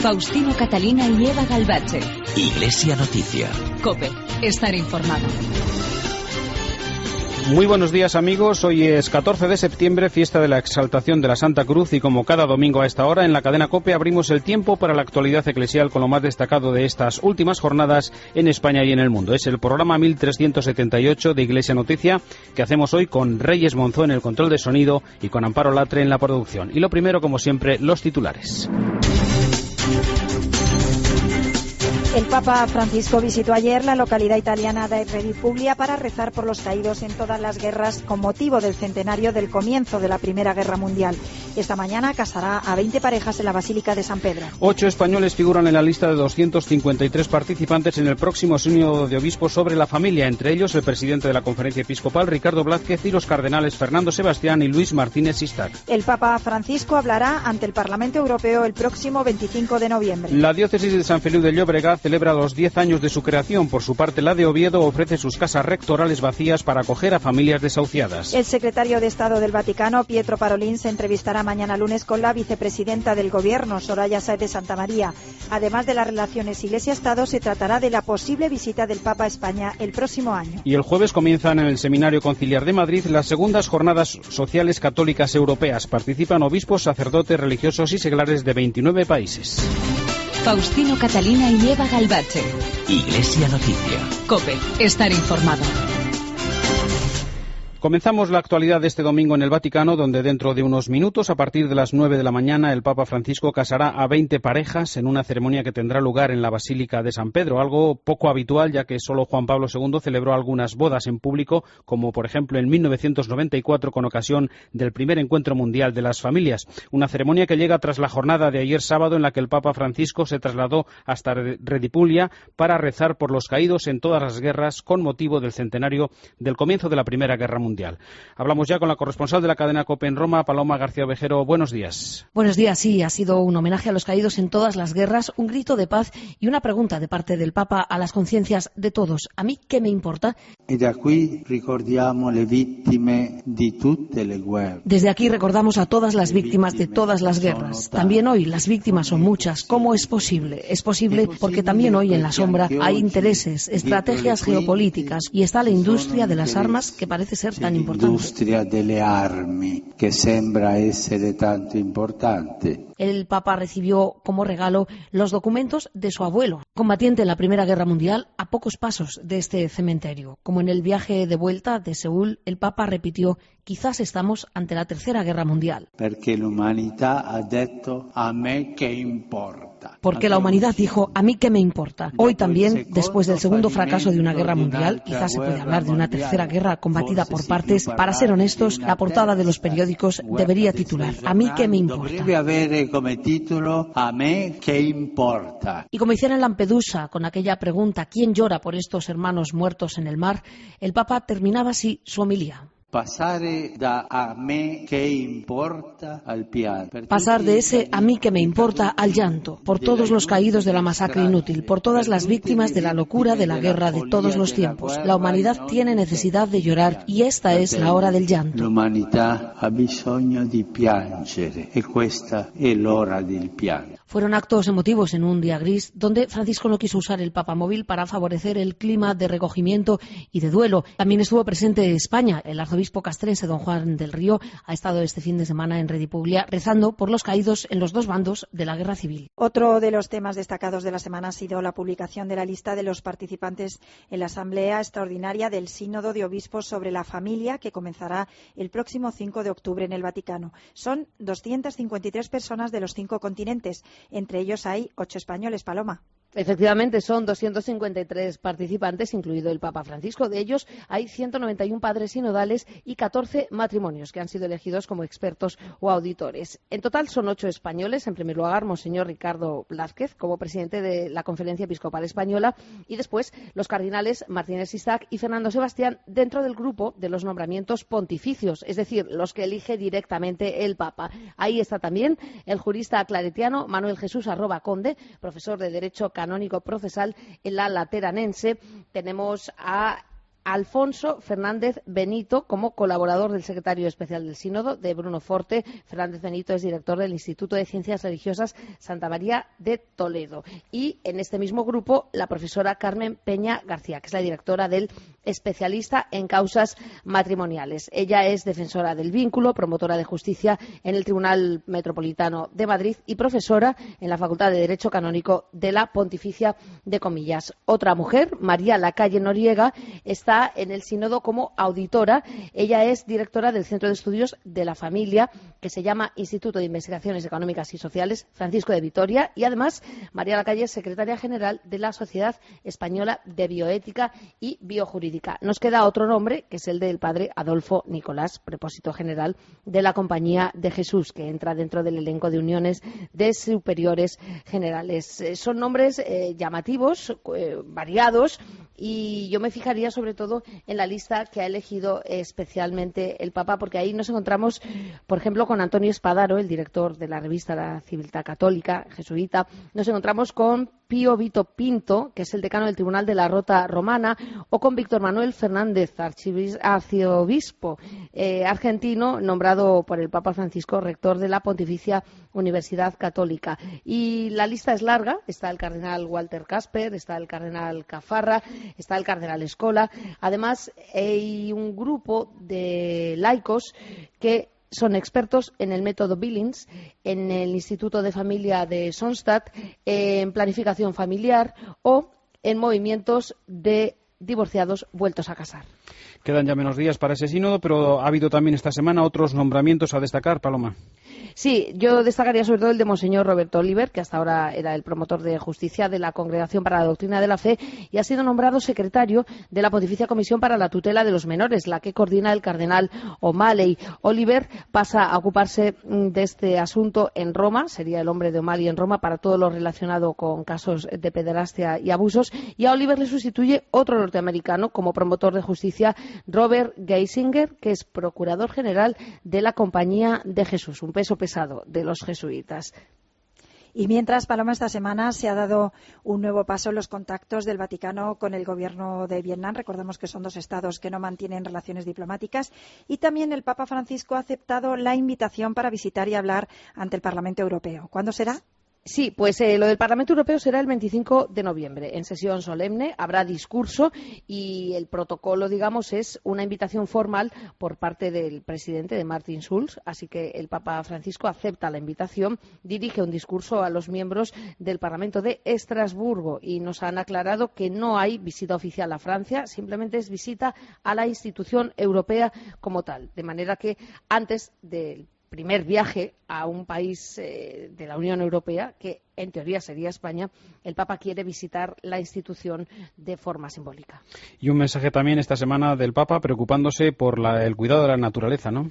Faustino Catalina y Eva Galvache. Iglesia Noticia. COPE. Estar informado. Muy buenos días, amigos. Hoy es 14 de septiembre, fiesta de la Exaltación de la Santa Cruz, y como cada domingo a esta hora en la cadena COPE abrimos el tiempo para la actualidad eclesial con lo más destacado de estas últimas jornadas en España y en el mundo. Es el programa 1378 de Iglesia Noticia que hacemos hoy con Reyes Monzó en el control de sonido y con Amparo Latre en la producción. Y lo primero, como siempre, los titulares. El Papa Francisco visitó ayer la localidad italiana de Reggio Emilia para rezar por los caídos en todas las guerras con motivo del centenario del comienzo de la Primera Guerra Mundial. Esta mañana casará a 20 parejas en la Basílica de San Pedro. 8 españoles figuran en la lista de 253 participantes en el próximo Sínodo de Obispos sobre la familia, entre ellos el presidente de la Conferencia Episcopal, Ricardo Blázquez, y los cardenales Fernando Sebastián y Luis Martínez Sistac. El Papa Francisco hablará ante el Parlamento Europeo el próximo 25 de noviembre. La diócesis de San Feliu de Llobregat celebra los 10 años de su creación. Por su parte, la de Oviedo ofrece sus casas rectorales vacías para acoger a familias desahuciadas. El secretario de Estado del Vaticano, Pietro Parolin, se entrevistará mañana lunes con la vicepresidenta del Gobierno, Soraya Sáez de Santamaría. Además de las relaciones Iglesia-Estado, se tratará de la posible visita del Papa a España el próximo año. Y el jueves comienzan en el Seminario Conciliar de Madrid las segundas jornadas sociales católicas europeas. Participan obispos, sacerdotes, religiosos y seglares de 29 países. Faustino Catalina y Eva Galvache. Iglesia Noticia. COPE. Estar informado. Comenzamos la actualidad de este domingo en el Vaticano, donde dentro de unos minutos, a partir de las 9 de la mañana, el Papa Francisco casará a 20 parejas en una ceremonia que tendrá lugar en la Basílica de San Pedro, algo poco habitual, ya que solo Juan Pablo II celebró algunas bodas en público, como por ejemplo en 1994 con ocasión del primer encuentro mundial de las familias. Una ceremonia que llega tras la jornada de ayer sábado, en la que el Papa Francisco se trasladó hasta Reggio Emilia para rezar por los caídos en todas las guerras con motivo del centenario del comienzo de la Primera Guerra Mundial. Hablamos ya con la corresponsal de la cadena COPE en Roma, Paloma García Ovejero. Buenos días. Buenos días, sí, ha sido un homenaje a los caídos en todas las guerras, un grito de paz y una pregunta de parte del Papa a las conciencias de todos. ¿A mí qué me importa? Desde aquí recordamos a todas las víctimas de todas las guerras. También hoy las víctimas son muchas. ¿Cómo es posible? Es posible porque también hoy en la sombra hay intereses, estrategias geopolíticas y está la industria de las armas que parece ser tan importante. Industria delle armi, que sembra essere tanto importante. El Papa recibió como regalo los documentos de su abuelo, combatiente en la Primera Guerra Mundial, a pocos pasos de este cementerio. Como en el viaje de vuelta de Seúl, el Papa repitió: quizás estamos ante la Tercera Guerra Mundial. Porque la humanidad ha dicho: a mí qué importa. Porque la humanidad dijo: a mí qué me importa. Hoy también, después del segundo fracaso de una guerra mundial, quizás se puede hablar de una tercera guerra combatida por partes. Para ser honestos, la portada de los periódicos debería titular: a mí qué me importa. Debe haber como título: a mí qué importa. Y como hicieron en Lampedusa, con aquella pregunta: ¿quién llora por estos hermanos muertos en el mar?, el Papa terminaba así su homilía. Pasar de a mí que importa al pianto. Pasar de ese a mí que me importa al llanto, por todos los caídos de la masacre inútil, por todas las víctimas de la locura de la guerra de todos los tiempos. La humanidad tiene necesidad de llorar y esta es la hora del llanto. La humanidad ha bisogno di piangere e questa è l'ora del pianto. Fueron actos emotivos en un día gris, donde Francisco no quiso usar el papamóvil para favorecer el clima de recogimiento y de duelo. También estuvo presente España. El arzobispo castrense, don Juan del Río, ha estado este fin de semana en Reggio Emilia rezando por los caídos en los dos bandos de la guerra civil. Otro de los temas destacados de la semana ha sido la publicación de la lista de los participantes en la Asamblea Extraordinaria del Sínodo de Obispos sobre la Familia, que comenzará el próximo 5 de octubre en el Vaticano. Son 253 personas de los 5 continentes. Entre ellos hay 8 españoles, Paloma. Efectivamente, son 253 participantes, incluido el Papa Francisco. De ellos hay 191 padres sinodales y 14 matrimonios que han sido elegidos como expertos o auditores. En total son 8 españoles. En primer lugar, Monseñor Ricardo Blázquez, como presidente de la Conferencia Episcopal Española, y después los cardenales Martínez Sistac y Fernando Sebastián, dentro del grupo de los nombramientos pontificios, es decir, los que elige directamente el Papa. Ahí está también el jurista claretiano Manuel Jesús Arroba Conde, profesor de Derecho Canónico Procesal en la Lateranense. Tenemos a Alfonso Fernández Benito como colaborador del secretario especial del Sínodo, de Bruno Forte. Fernández Benito es director del Instituto de Ciencias Religiosas Santa María de Toledo. Y en este mismo grupo, la profesora Carmen Peña García, que es la directora del Especialista en Causas Matrimoniales. Ella es defensora del vínculo, promotora de justicia en el Tribunal Metropolitano de Madrid y profesora en la Facultad de Derecho Canónico de la Pontificia de Comillas. Otra mujer, María Lacalle Noriega, está en el Sínodo como auditora. Ella es directora del Centro de Estudios de la Familia, que se llama Instituto de Investigaciones Económicas y Sociales Francisco de Vitoria, y además María Lacalle es secretaria general de la Sociedad Española de Bioética y Biojurídica. Nos queda otro nombre, que es el del padre Adolfo Nicolás, prepósito general de la Compañía de Jesús, que entra dentro del elenco de uniones de superiores generales. Son nombres llamativos, variados, y yo me fijaría sobre todo en la lista que ha elegido especialmente el Papa, porque ahí nos encontramos, por ejemplo, con Antonio Espadaro, el director de la revista La Civiltà Católica, jesuita. Nos encontramos con Pío Vito Pinto, que es el decano del Tribunal de la Rota Romana, o con Víctor Manuel Fernández, arciobispo argentino, nombrado por el Papa Francisco rector de la Pontificia Universidad Católica. Y la lista es larga. Está el cardenal Walter Casper, está el cardenal Cafarra, está el cardenal Escola. Además, hay un grupo de laicos que son expertos en el método Billings, en el Instituto de Familia de Sonstadt, en planificación familiar o en movimientos de divorciados vueltos a casar. Quedan ya menos días para ese sínodo, pero ha habido también esta semana otros nombramientos a destacar, Paloma. Sí, yo destacaría sobre todo el de Monseñor Roberto Oliver, que hasta ahora era el promotor de justicia de la Congregación para la Doctrina de la Fe y ha sido nombrado secretario de la Pontificia Comisión para la Tutela de los Menores, la que coordina el cardenal O'Malley. Oliver pasa a ocuparse de este asunto en Roma, sería el hombre de O'Malley en Roma para todo lo relacionado con casos de pederastia y abusos, y a Oliver le sustituye otro norteamericano como promotor de justicia, Robert Geisinger, que es procurador general de la Compañía de Jesús, un peso pesado de los jesuitas. Y mientras, Paloma, esta semana se ha dado un nuevo paso en los contactos del Vaticano con el gobierno de Vietnam. Recordemos que son dos estados que no mantienen relaciones diplomáticas. Y también el Papa Francisco ha aceptado la invitación para visitar y hablar ante el Parlamento Europeo. ¿Cuándo será? Sí, pues lo del Parlamento Europeo será el 25 de noviembre, en sesión solemne, habrá discurso y el protocolo, digamos, es una invitación formal por parte del presidente, de Martin Schulz, así que el Papa Francisco acepta la invitación, dirige un discurso a los miembros del Parlamento de Estrasburgo y nos han aclarado que no hay visita oficial a Francia, simplemente es visita a la institución europea como tal, de manera que antes del primer viaje a un país de la Unión Europea, que en teoría sería España, el Papa quiere visitar la institución de forma simbólica. Y un mensaje también esta semana del Papa preocupándose por el cuidado de la naturaleza, ¿no?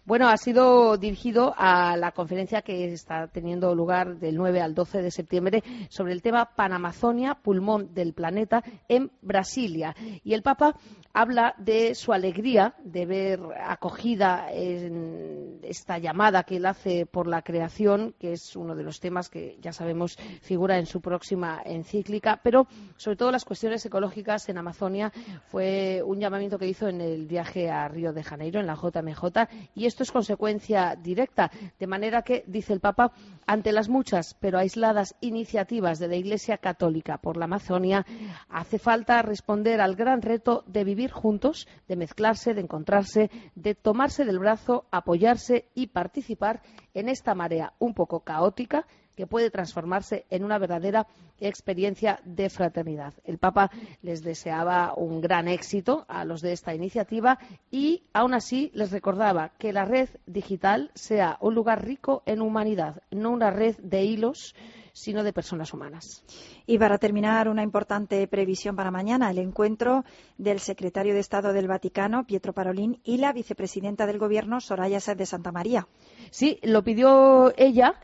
Bueno, ha sido dirigido a la conferencia que está teniendo lugar del 9 al 12 de septiembre sobre el tema Panamazonia, pulmón del planeta, en Brasilia. Y el Papa habla de su alegría de ver acogida en esta llamada que él hace por la creación, que es uno de los temas que ya sabemos figura en su próxima encíclica, pero sobre todo las cuestiones ecológicas en Amazonia fue un llamamiento que hizo en el viaje a Río de Janeiro, en la JMJ, y esto es consecuencia directa, de manera que, dice el Papa, ante las muchas pero aisladas iniciativas de la Iglesia Católica por la Amazonia, hace falta responder al gran reto de vivir juntos, de mezclarse, de encontrarse, de tomarse del brazo, apoyarse y participar en esta marea un poco caótica que puede transformarse en una verdadera experiencia de fraternidad. El Papa les deseaba un gran éxito a los de esta iniciativa y, aún así, les recordaba que la red digital sea un lugar rico en humanidad, no una red de hilos, sino de personas humanas. Y para terminar, una importante previsión para mañana, el encuentro del secretario de Estado del Vaticano, Pietro Parolin, y la vicepresidenta del Gobierno, Soraya Sáenz de Santa María. Sí, lo pidió ella,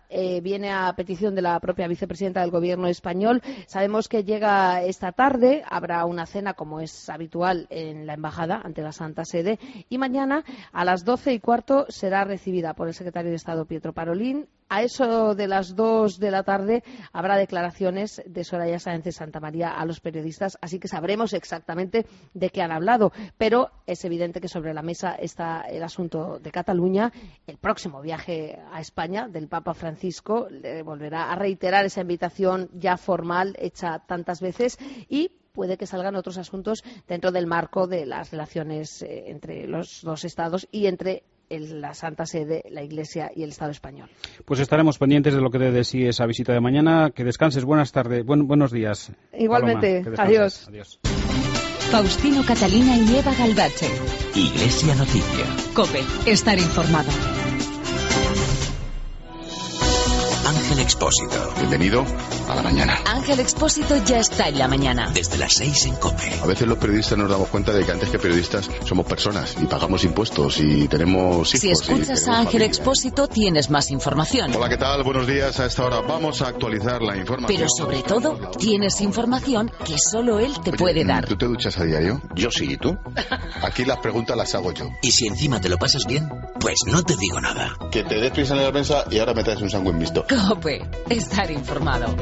viene a petición de la propia vicepresidenta del Gobierno español. Sabemos que llega esta tarde, habrá una cena como es habitual en la Embajada ante la Santa Sede y mañana a las 12:15 será recibida por el secretario de Estado Pietro Parolin A eso de las 2 de la tarde habrá declaraciones de Soraya Sáenz de Santamaría a los periodistas, así que sabremos exactamente de qué han hablado. Pero es evidente que sobre la mesa está el asunto de Cataluña. El próximo viaje a España del Papa Francisco le volverá a reiterar esa invitación ya formal hecha tantas veces y puede que salgan otros asuntos dentro del marco de las relaciones entre los dos Estados y entre la Santa Sede, la Iglesia y el Estado español. Pues estaremos pendientes de lo que dé de sí esa visita de mañana. Que descanses. Buenas tardes. buenos días. Igualmente. Paloma, Adiós. Adiós. Faustino Catalina y Eva Galbache. Iglesia Noticia. COPE. Estar informado. Ángel Expósito. Bienvenido a la mañana. Ángel Expósito ya está en la mañana. Desde las 6 en COPE. A veces los periodistas nos damos cuenta de que antes que periodistas somos personas y pagamos impuestos y tenemos hijos. Si escuchas a Ángel familia. Expósito tienes más información. Hola, ¿qué tal? Buenos días. A esta hora vamos a actualizar la información. Pero sobre todo, tienes información que solo él te puede dar. ¿Tú te duchas a diario? Yo sí, ¿y tú? Aquí las preguntas las hago yo. Y si encima te lo pasas bien, pues no te digo nada. Que te des prisa en la prensa y ahora me traes un sándwich mixto. COPE. Estar informado.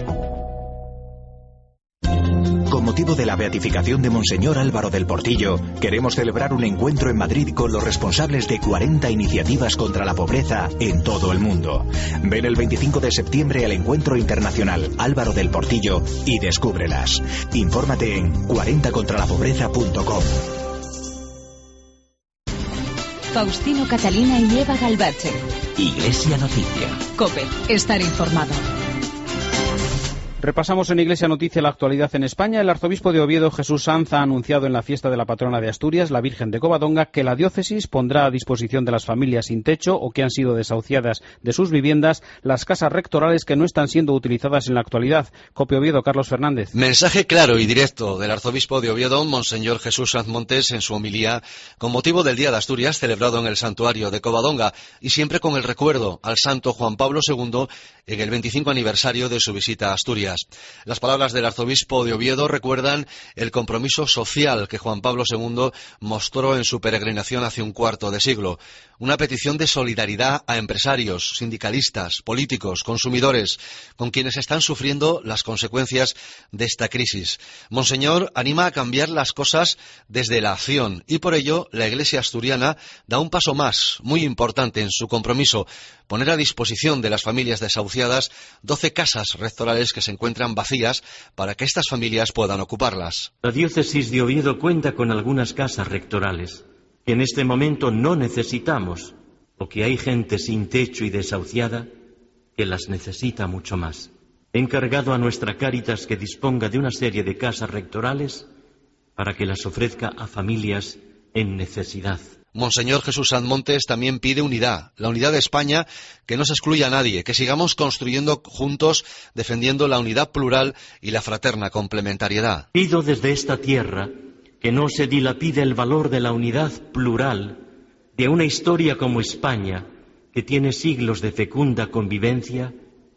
Con motivo de la beatificación de Monseñor Álvaro del Portillo, queremos celebrar un encuentro en Madrid con los responsables de 40 iniciativas contra la pobreza en todo el mundo. Ven el 25 de septiembre al Encuentro Internacional Álvaro del Portillo y descúbrelas. Infórmate en 40contralapobreza.com. Faustino Catalina y Eva Galbache. Iglesia Noticia. COPE. Estar informado. Repasamos en Iglesia Noticia la actualidad en España. El arzobispo de Oviedo, Jesús Sanz, ha anunciado en la fiesta de la patrona de Asturias, la Virgen de Covadonga, que la diócesis pondrá a disposición de las familias sin techo o que han sido desahuciadas de sus viviendas las casas rectorales que no están siendo utilizadas en la actualidad. COPE Oviedo, Carlos Fernández. Mensaje claro y directo del arzobispo de Oviedo, Monseñor Jesús Sanz Montes, en su homilía con motivo del Día de Asturias celebrado en el santuario de Covadonga y siempre con el recuerdo al santo Juan Pablo II en el 25 aniversario de su visita a Asturias. Las palabras del arzobispo de Oviedo recuerdan el compromiso social que Juan Pablo II mostró en su peregrinación hace un cuarto de siglo. Una petición de solidaridad a empresarios, sindicalistas, políticos, consumidores, con quienes están sufriendo las consecuencias de esta crisis. Monseñor anima a cambiar las cosas desde la acción y por ello la Iglesia asturiana da un paso más, muy importante en su compromiso, poner a disposición de las familias desahuciadas 12 casas rectorales que se encuentran vacías para que estas familias puedan ocuparlas. La diócesis de Oviedo cuenta con algunas casas rectorales que en este momento no necesitamos, o que hay gente sin techo y desahuciada que las necesita mucho más. He encargado a nuestra Cáritas que disponga de una serie de casas rectorales para que las ofrezca a familias en necesidad. Monseñor Jesús Sanz Montes también pide unidad, la unidad de España, que no se excluya a nadie, que sigamos construyendo juntos, defendiendo la unidad plural y la fraterna complementariedad. Pido desde esta tierra que no se dilapide el valor de la unidad plural de una historia como España, que tiene siglos de fecunda convivencia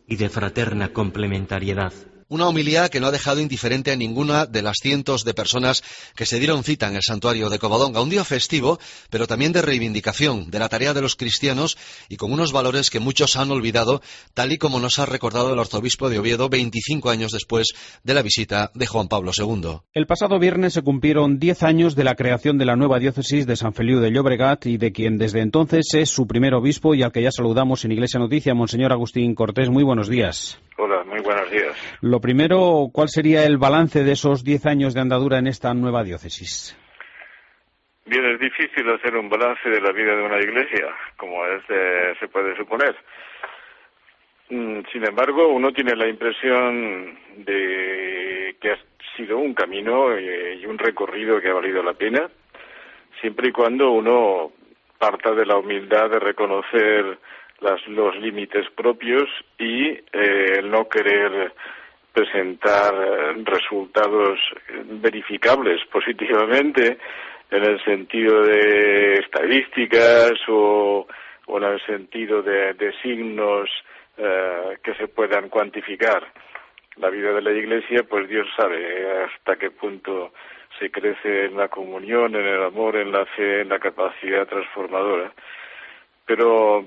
y de fraterna complementariedad. Una homilía que no ha dejado indiferente a ninguna de las cientos de personas que se dieron cita en el santuario de Covadonga. Un día festivo, pero también de reivindicación de la tarea de los cristianos y con unos valores que muchos han olvidado, tal y como nos ha recordado el arzobispo de Oviedo 25 años después de la visita de Juan Pablo II. El pasado viernes se cumplieron 10 años de la creación de la nueva diócesis de San Feliu de Llobregat y de quien desde entonces es su primer obispo y al que ya saludamos en Iglesia Noticia, Monseñor Agustín Cortés. Muy buenos días. Hola, muy buenos días. Lo primero, ¿cuál sería el balance de esos 10 años de andadura en esta nueva diócesis? Bien, es difícil hacer un balance de la vida de una iglesia, como se puede suponer. Sin embargo, uno tiene la impresión de que ha sido un camino y un recorrido que ha valido la pena, siempre y cuando uno parta de la humildad de reconocer los límites propios y el no querer presentar resultados verificables positivamente en el sentido de estadísticas o en el sentido de signos que se puedan cuantificar. La vida de la Iglesia, pues Dios sabe hasta qué punto se crece en la comunión, en el amor, en la fe, en la capacidad transformadora. Pero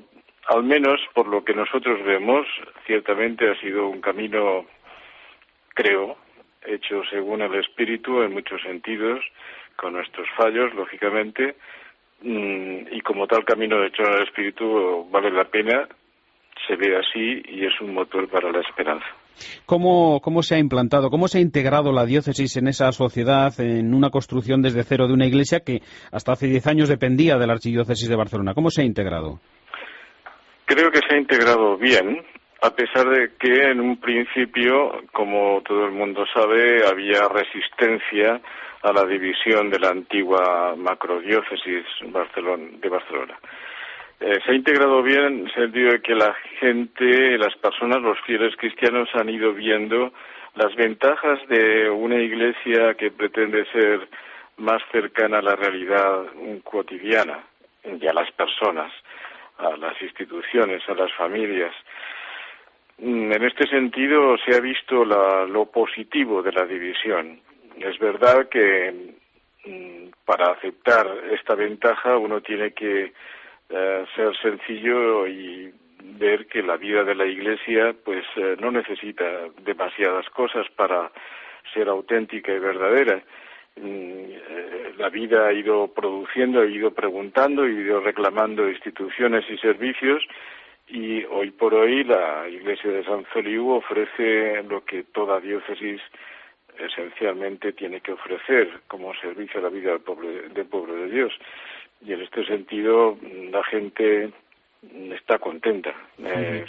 al menos por lo que nosotros vemos, ciertamente ha sido un camino, creo, hecho según el Espíritu en muchos sentidos, con nuestros fallos, lógicamente, y como tal camino hecho en el Espíritu vale la pena, se ve así y es un motor para la esperanza. ¿Cómo se ha implantado, cómo se ha integrado la diócesis en esa sociedad, en una construcción desde cero de una iglesia que hasta hace 10 años dependía de la Archidiócesis de Barcelona? ¿Cómo se ha integrado? Creo que se ha integrado bien, a pesar de que en un principio, como todo el mundo sabe, había resistencia a la división de la antigua macrodiócesis de Barcelona. Se ha integrado bien en el sentido de que la gente, las personas, los fieles cristianos han ido viendo las ventajas de una iglesia que pretende ser más cercana a la realidad cotidiana y a las personas, a las instituciones, a las familias. En este sentido se ha visto lo positivo de la división. Es verdad que para aceptar esta ventaja uno tiene que ser sencillo y ver que la vida de la Iglesia pues no necesita demasiadas cosas para ser auténtica y verdadera. La vida ha ido produciendo, ha ido preguntando, ha ido reclamando instituciones y servicios, y hoy por hoy la Iglesia de Sant Feliu ofrece lo que toda diócesis esencialmente tiene que ofrecer como servicio a la vida del pueblo de Dios. Y en este sentido la gente está contenta.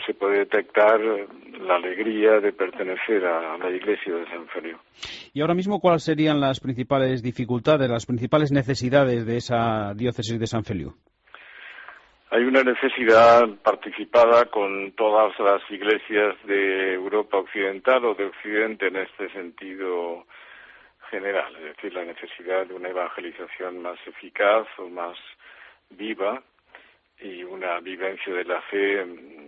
Se puede detectar la alegría de pertenecer a la Iglesia de Sant Feliu. Y ahora mismo, ¿cuáles serían las principales dificultades, las principales necesidades de esa diócesis de Sant Feliu? Hay una necesidad participada con todas las iglesias de Europa Occidental o de Occidente en este sentido general, es decir, la necesidad de una evangelización más eficaz o más viva y una vivencia de la fe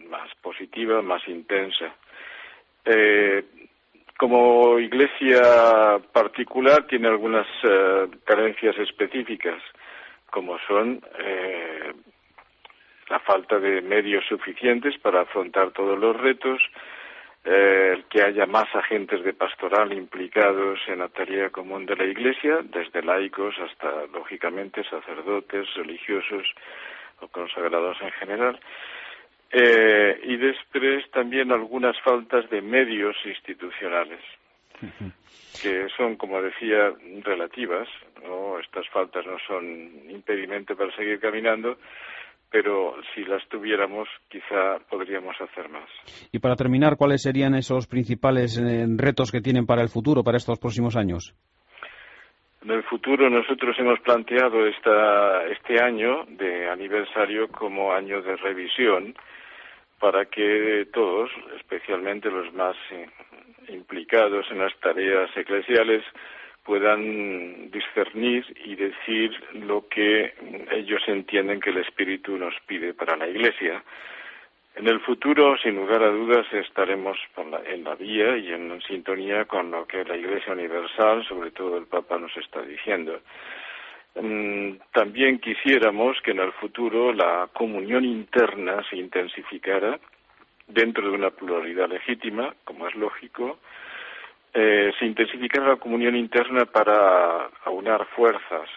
más positiva, más intensa. Como iglesia particular tiene algunas carencias específicas, como son la falta de medios suficientes para afrontar todos los retos, el que haya más agentes de pastoral implicados en la tarea común de la Iglesia, desde laicos hasta, lógicamente, sacerdotes, religiosos o consagrados en general, y después también algunas faltas de medios institucionales, que son, como decía, relativas, ¿no? Estas faltas no son impedimento para seguir caminando, pero si las tuviéramos, quizá podríamos hacer más. Y para terminar, ¿cuáles serían esos principales retos que tienen para el futuro, para estos próximos años? En el futuro nosotros hemos planteado este año de aniversario como año de revisión para que todos, especialmente los más implicados en las tareas eclesiales, puedan discernir y decir lo que ellos entienden que el Espíritu nos pide para la Iglesia. En el futuro, sin lugar a dudas, estaremos en la vía y en sintonía con lo que la Iglesia Universal, sobre todo el Papa, nos está diciendo. También quisiéramos que en el futuro la comunión interna se intensificara dentro de una pluralidad legítima, como es lógico. Se intensificara la comunión interna para aunar fuerzas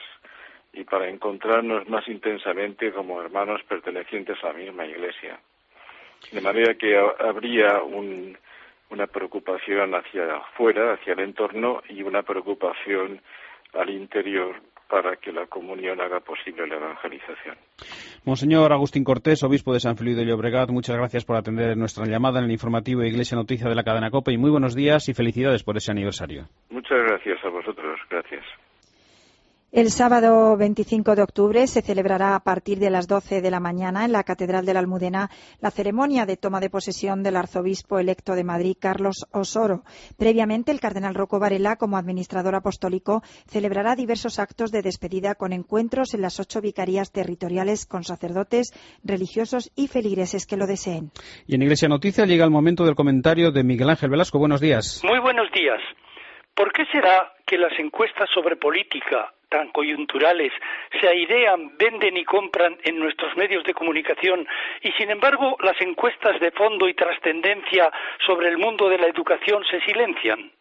y para encontrarnos más intensamente como hermanos pertenecientes a la misma Iglesia. De manera que habría una preocupación hacia afuera, hacia el entorno, y una preocupación al interior para que la comunión haga posible la evangelización. Monseñor Agustín Cortés, obispo de Sant Feliu de Llobregat, muchas gracias por atender nuestra llamada en el informativo Iglesia Noticia de la cadena COPE, y muy buenos días y felicidades por ese aniversario. Muchas gracias a vosotros, gracias. El sábado 25 de octubre se celebrará a partir de las 12 de la mañana en la Catedral de la Almudena la ceremonia de toma de posesión del arzobispo electo de Madrid, Carlos Osoro. Previamente, el cardenal Rocco Varela, como administrador apostólico, celebrará diversos actos de despedida con encuentros en las 8 vicarías territoriales con sacerdotes, religiosos y feligreses que lo deseen. Y en Iglesia Noticia llega el momento del comentario de Miguel Ángel Velasco. Buenos días. Muy buenos días. ¿Por qué será que las encuestas sobre política tan coyunturales se airean, venden y compran en nuestros medios de comunicación y, sin embargo, las encuestas de fondo y trascendencia sobre el mundo de la educación se silencian?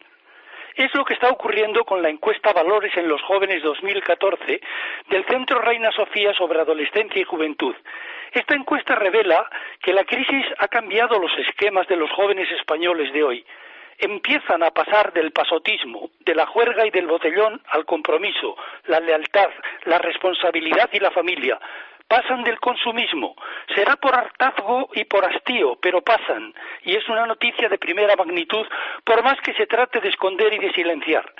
Es lo que está ocurriendo con la encuesta Valores en los Jóvenes 2014 del Centro Reina Sofía sobre Adolescencia y Juventud. Esta encuesta revela que la crisis ha cambiado los esquemas de los jóvenes españoles de hoy. Empiezan a pasar del pasotismo, de la juerga y del botellón al compromiso, la lealtad, la responsabilidad y la familia. Pasan del consumismo. Será por hartazgo y por hastío, pero pasan. Y es una noticia de primera magnitud, por más que se trate de esconder y de silenciar.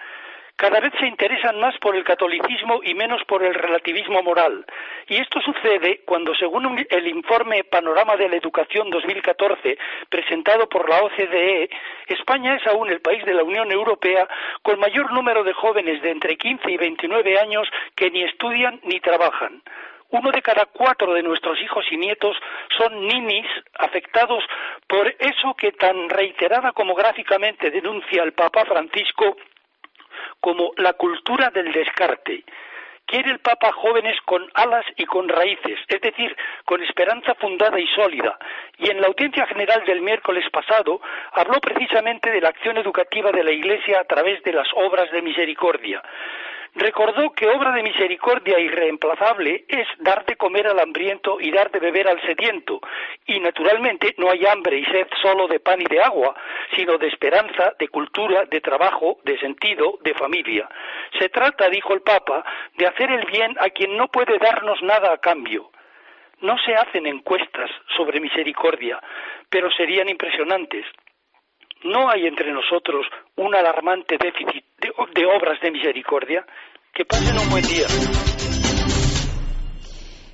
Cada vez se interesan más por el catolicismo y menos por el relativismo moral. Y esto sucede cuando, según el informe Panorama de la Educación 2014, presentado por la OCDE, España es aún el país de la Unión Europea con mayor número de jóvenes de entre 15 y 29 años que ni estudian ni trabajan. 1 de cada 4 de nuestros hijos y nietos son ninis afectados por eso que tan reiterada como gráficamente denuncia el Papa Francisco como la cultura del descarte. Quiere el Papa jóvenes con alas y con raíces, es decir, con esperanza fundada y sólida. Y en la audiencia general del miércoles pasado habló precisamente de la acción educativa de la Iglesia a través de las obras de misericordia. Recordó que obra de misericordia irreemplazable es dar de comer al hambriento y dar de beber al sediento. Y naturalmente no hay hambre y sed solo de pan y de agua, sino de esperanza, de cultura, de trabajo, de sentido, de familia. Se trata, dijo el Papa, de hacer el bien a quien no puede darnos nada a cambio. No se hacen encuestas sobre misericordia, pero serían impresionantes. ¿No hay entre nosotros un alarmante déficit de obras de misericordia? Que pasen un buen día.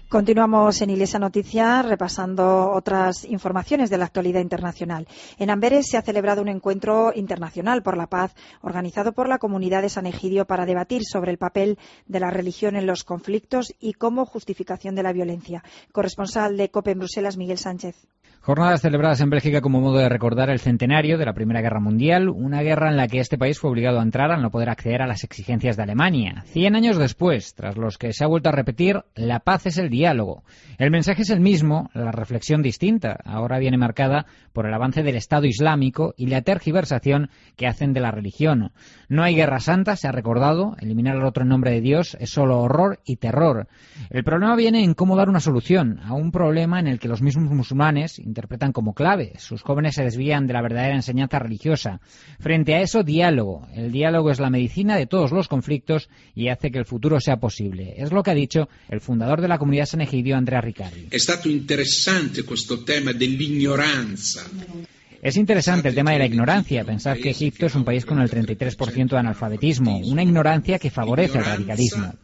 Continuamos en Iglesia Noticias repasando otras informaciones de la actualidad internacional. En Amberes se ha celebrado un encuentro internacional por la paz organizado por la comunidad de San Egidio para debatir sobre el papel de la religión en los conflictos y como justificación de la violencia. Corresponsal de COPE en Bruselas, Miguel Sánchez. Jornadas celebradas en Bélgica como modo de recordar el centenario de la Primera Guerra Mundial, una guerra en la que este país fue obligado a entrar al no poder acceder a las exigencias de Alemania. 100 años después, tras los que se ha vuelto a repetir, la paz es el diálogo. El mensaje es el mismo, la reflexión distinta. Ahora viene marcada por el avance del Estado Islámico y la tergiversación que hacen de la religión. No hay guerra santa, se ha recordado, eliminar al otro en nombre de Dios es solo horror y terror. El problema viene en cómo dar una solución a un problema en el que los mismos musulmanes interpretan como clave. Sus jóvenes se desvían de la verdadera enseñanza religiosa. Frente a eso, diálogo. El diálogo es la medicina de todos los conflictos y hace que el futuro sea posible. Es lo que ha dicho el fundador de la comunidad San Egidio, Andrea Riccardi. È stato interessante questo tema dell'ignoranza. Es interesante el tema de la ignorancia. Pensad que Egipto es un país con el 33% de analfabetismo, una ignorancia que favorece el radicalismo.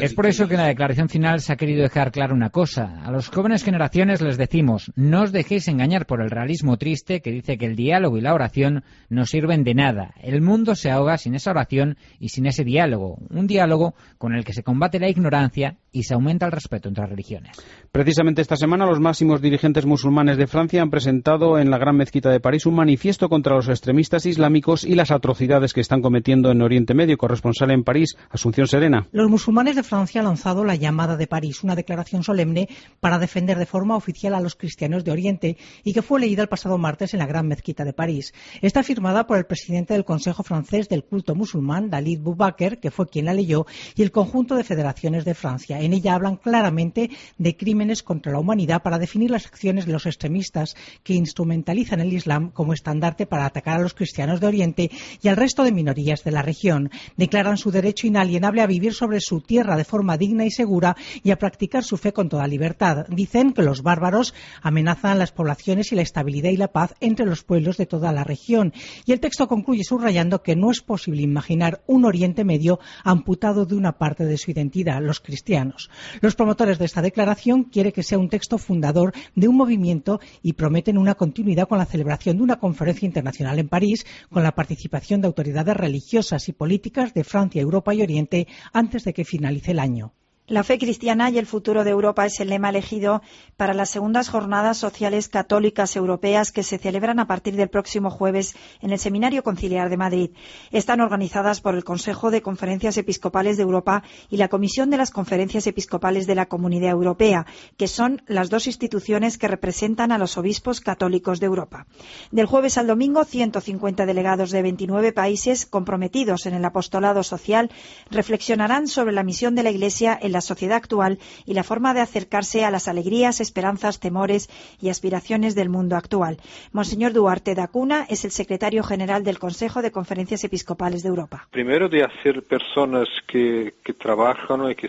Es por eso que en la declaración final se ha querido dejar claro una cosa. A las jóvenes generaciones les decimos, no os dejéis engañar por el realismo triste que dice que el diálogo y la oración no sirven de nada. El mundo se ahoga sin esa oración y sin ese diálogo. Un diálogo con el que se combate la ignorancia y se aumenta el respeto entre religiones. Precisamente esta semana los máximos dirigentes musulmanes de Francia han presentado en la Gran Mezquita de París un manifiesto contra los extremistas islámicos y las atrocidades que están cometiendo en Oriente Medio. Corresponsal en París, Asunción Serena. Los musulmanes de Francia han lanzado la llamada de París, una declaración solemne para defender de forma oficial a los cristianos de Oriente y que fue leída el pasado martes en la Gran Mezquita de París. Está firmada por el presidente del Consejo francés del culto musulmán, Dalit Boubaker, que fue quien la leyó, y el conjunto de federaciones de Francia. En ella hablan claramente de crímenes contra la humanidad para definir las acciones de los extremistas que instrumentalizan el Islam como estandarte para atacar a los cristianos de Oriente y al resto de minorías de la región. Declaran su derecho inalienable a vivir sobre su tierra de forma digna y segura y a practicar su fe con toda libertad. Dicen que los bárbaros amenazan las poblaciones y la estabilidad y la paz entre los pueblos de toda la región. Y el texto concluye subrayando que no es posible imaginar un Oriente Medio amputado de una parte de su identidad, los cristianos. Los promotores de esta declaración quieren que sea un texto fundador de un movimiento y prometen una continuidad con la celebración de una conferencia internacional en París con la participación de autoridades religiosas y políticas de Francia, Europa y Oriente antes de que finalice el año. La fe cristiana y el futuro de Europa es el lema elegido para las segundas jornadas sociales católicas europeas que se celebran a partir del próximo jueves en el Seminario Conciliar de Madrid. Están organizadas por el Consejo de Conferencias Episcopales de Europa y la Comisión de las Conferencias Episcopales de la Comunidad Europea, que son las dos instituciones que representan a los obispos católicos de Europa. Del jueves al domingo, 150 delegados de 29 países comprometidos en el apostolado social reflexionarán sobre la misión de la Iglesia en la sociedad actual y la forma de acercarse a las alegrías, esperanzas, temores y aspiraciones del mundo actual. Monseñor Duarte da Cunha es el secretario general del Consejo de Conferencias Episcopales de Europa. Primero de hacer personas que trabajan y que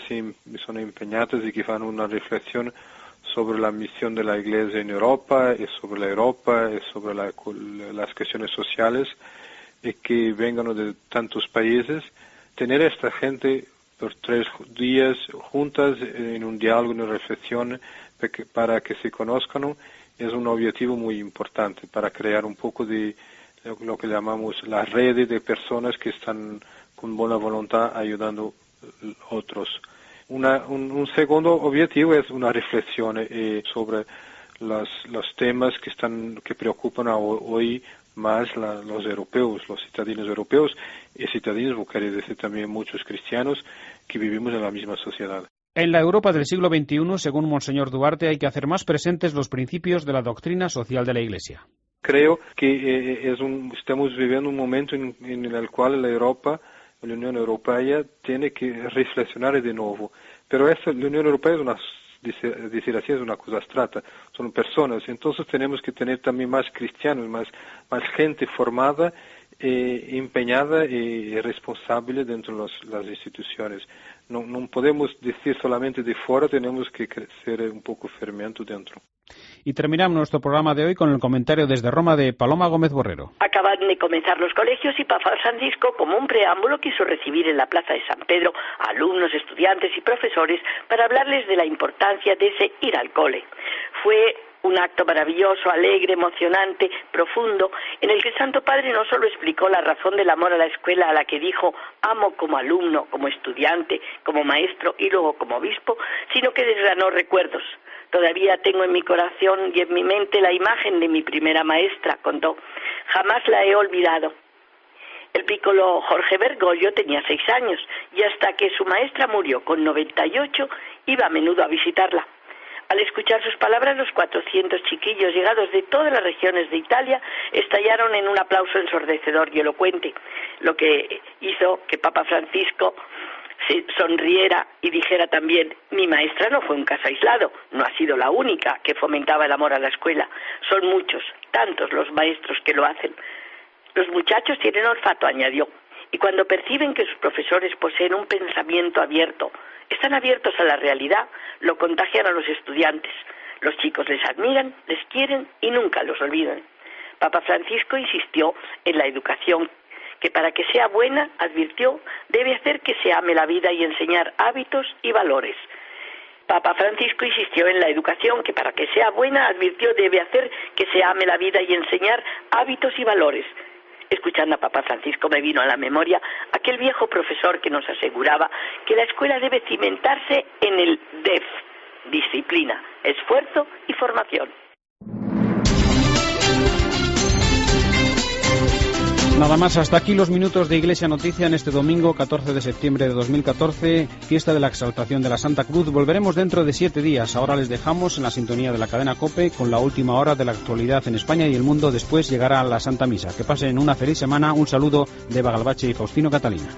son empeñadas y que hacen una reflexión sobre la misión de la Iglesia en Europa y sobre las cuestiones sociales y que vengan de tantos países. Tener a esta gente por 3 días juntas en un diálogo, en una reflexión, para que se conozcan, es un objetivo muy importante para crear un poco de lo que llamamos la red de personas que están con buena voluntad ayudando a otros. Un segundo objetivo es una reflexión sobre los temas que preocupan hoy más los europeos, los ciudadanos europeos, y ciudadanos, quiere decir también muchos cristianos que vivimos en la misma sociedad. En la Europa del siglo XXI, según Monseñor Duarte, hay que hacer más presentes los principios de la doctrina social de la Iglesia. Creo que estamos viviendo un momento en el cual la Unión Europea tiene que reflexionar de nuevo. Pero la Unión Europea decir así es una cosa abstracta, son personas, entonces tenemos que tener también más cristianos, más gente formada, empeñada y responsable dentro de las instituciones. No podemos decir solamente de fuera, tenemos que crecer un poco fermento dentro. Y terminamos nuestro programa de hoy con el comentario desde Roma de Paloma Gómez Borrero. Acaban de comenzar los colegios y Papa Francisco, como un preámbulo, quiso recibir en la Plaza de San Pedro a alumnos, estudiantes y profesores para hablarles de la importancia de ese ir al cole. Fue un acto maravilloso, alegre, emocionante, profundo, en el que el Santo Padre no solo explicó la razón del amor a la escuela, a la que dijo amo como alumno, como estudiante, como maestro y luego como obispo, sino que desgranó recuerdos. Todavía tengo en mi corazón y en mi mente la imagen de mi primera maestra, contó. Jamás la he olvidado. El pícolo Jorge Bergoglio tenía 6 años y hasta que su maestra murió con 98 iba a menudo a visitarla. Al escuchar sus palabras, los 400 chiquillos llegados de todas las regiones de Italia estallaron en un aplauso ensordecedor y elocuente, lo que hizo que Papa Francisco se sonriera y dijera también: mi maestra no fue un caso aislado, no ha sido la única que fomentaba el amor a la escuela, son muchos, tantos los maestros que lo hacen. Los muchachos tienen olfato, añadió, y cuando perciben que sus profesores poseen un pensamiento abierto, están abiertos a la realidad, lo contagian a los estudiantes. Los chicos les admiran, les quieren y nunca los olvidan. Papa Francisco insistió en la educación, que para que sea buena, advirtió, debe hacer que se ame la vida y enseñar hábitos y valores. Papa Francisco insistió en la educación, que para que sea buena, advirtió, debe hacer que se ame la vida y enseñar hábitos y valores. Escuchando a Papa Francisco me vino a la memoria aquel viejo profesor que nos aseguraba que la escuela debe cimentarse en el DEF, disciplina, esfuerzo y formación. Nada más, hasta aquí los minutos de Iglesia Noticia en este domingo 14 de septiembre de 2014, fiesta de la Exaltación de la Santa Cruz. Volveremos dentro de 7 días. Ahora les dejamos en la sintonía de la cadena COPE con la última hora de la actualidad en España y el mundo. Después llegará la Santa Misa. Que pasen una feliz semana. Un saludo de Eva Galvache y Faustino Catalina.